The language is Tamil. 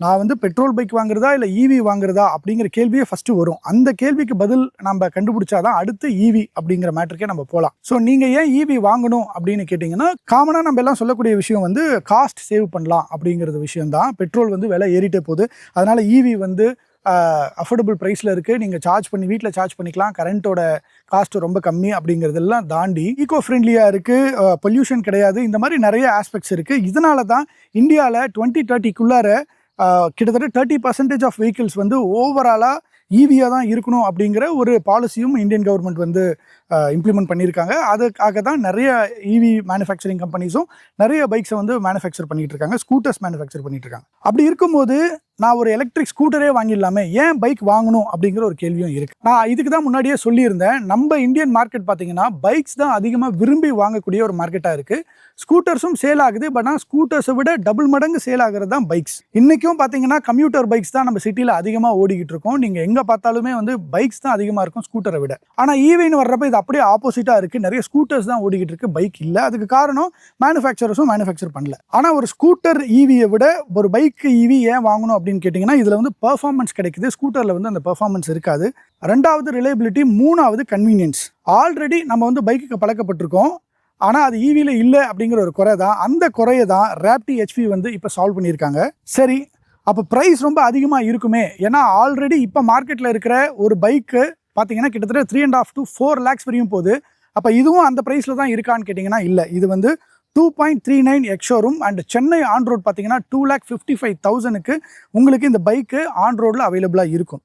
நான் வந்து பெட்ரோல் பைக் வாங்குறதா இல்லை ஈவி வாங்குறதா அப்படிங்கிற கேள்வியே ஃபஸ்ட்டு வரும். அந்த கேள்விக்கு பதில் நம்ம கண்டுபிடிச்சாதான் அடுத்து ஈவி அப்படிங்கிற மேட்டருக்கே நம்ம போகலாம். ஸோ நீங்கள் ஏன் ஈவி வாங்கணும் அப்படின்னு கேட்டிங்கன்னா, காமனாக நம்ம எல்லாம் சொல்லக்கூடிய விஷயம் வந்து காஸ்ட் சேவ் பண்ணலாம் அப்படிங்கிறது விஷயம்தான். பெட்ரோல் வந்து விலை ஏறிட்டே போகுது. அதனால் ஈவி வந்து அஃபோர்டபுள் ப்ரைஸில் இருக்குது. நீங்கள் சார்ஜ் பண்ணி வீட்டில் சார்ஜ் பண்ணிக்கலாம். கரண்ட்டோட காஸ்ட்டு ரொம்ப கம்மி அப்படிங்கிறதெல்லாம் தாண்டி ஈகோ ஃப்ரெண்ட்லியாக இருக்குது, பொல்யூஷன் கிடையாது. இந்த மாதிரி நிறைய ஆஸ்பெக்ட்ஸ் இருக்குது. இதனால தான் இந்தியாவில் 2030க்குள்ளார கிட்டத்தட்ட 30% ஆஃப் வெஹிக்கிள்ஸ் வந்து ஓவராலாக ஈவியாக தான் இருக்கணும் அப்படிங்கிற ஒரு பாலிசியும் இந்தியன் கவர்மெண்ட் வந்து இம்ப்ளிமெண்ட் பண்ணியிருக்காங்க. அதுக்காக தான் நிறைய ஈவி மேனுஃபேக்சரிங் கம்பெனிஸும் நிறைய பைக்ஸை வந்து மேனுஃபேக்சர் பண்ணிட்டு இருக்காங்க, ஸ்கூட்டர்ஸ் மேனுஃபேக்சர் பண்ணிட்டு இருக்காங்க. அப்படி இருக்கும்போது நான் ஒரு எலக்ட்ரிக் ஸ்கூட்டரே வாங்கிடலாமே, ஏன் பைக் வாங்கணும் அப்படிங்கிற ஒரு கேள்வியும் இருக்குது. நான் இதுக்கு தான் முன்னாடியே சொல்லியிருந்தேன், நம்ம இந்தியன் மார்க்கெட் பார்த்தீங்கன்னா பைக்ஸ் தான் அதிகமாக விரும்பி வாங்கக்கூடிய ஒரு மார்க்கெட்டாக இருக்குது. ஸ்கூட்டர்ஸும் சேல் ஆகுது, பட் ஆனால் ஸ்கூட்டர்ஸை விட டபுள் மடங்கு சேல் ஆகிறது தான் பைக்ஸ். இன்றைக்கும் பார்த்தீங்கன்னா கம்யூட்டர் பைக்ஸ் தான் நம்ம சிட்டியில் அதிகமாக ஓடிக்கிட்டு இருக்கோம். நீங்கள் எங்கே பார்த்தாலுமே வந்து பைக்ஸ் தான் அதிகமாக இருக்கும் ஸ்கூட்டரை விட. ஆனால் ஈவின்னு வர்றப்ப இது அப்படியே ஆப்போசிட்டாக இருக்குது. நிறைய ஸ்கூட்டர்ஸ் தான் ஓடிக்கிட்டு இருக்கு, பைக் இல்லை. அதுக்கு காரணம் மேனுஃபேக்சரர்ஸும் மேனுஃபேக்சர் பண்ணல. ஆனால் ஒரு ஸ்கூட்டர் ஈவியை விட ஒரு பைக் ஈவி ஏன் வாங்கணும் அப்படின்னு கேட்டிங்கன்னா, இதில் வந்து பெர்ஃபார்மன்ஸ் கிடைக்குது. ஸ்கூட்டரில் வந்து அந்த பெர்ஃபார்மன்ஸ் இருக்காது. ரெண்டாவது ரிலையபிலிட்டி, மூணாவது கன்வீனியன்ஸ். ஆல்ரெடி நம்ம வந்து பைக்குக்கு பழக்கப்பட்டிருக்கோம், ஆனால் அது ஈவியில் இல்லை அப்படிங்கிற ஒரு குறை தான். அந்த குறையை தான் ராப்டி ஹெச்பி வந்து இப்போ சால்வ் பண்ணியிருக்காங்க. சரி, அப்போ ப்ரைஸ் ரொம்ப அதிகமாக இருக்குமே, ஏன்னா ஆல்ரெடி இப்போ மார்க்கெட்டில் இருக்கிற ஒரு பைக்கு பார்த்தீங்கன்னா கிட்டத்தட்ட 3.5 to 4 lakhs வரையும் போகுது. அப்போ இதுவும் அந்த ப்ரைஸில் தான் இருக்கான்னு கேட்டிங்கன்னா இல்லை. இது வந்து 2.39 ex-showroom and Chennai on road பார்த்தீங்கன்னா 2,55,000க்கு உங்களுக்கு இந்த பைக்கு ஆன் ரோடில் அவைலபிளாக இருக்கும்.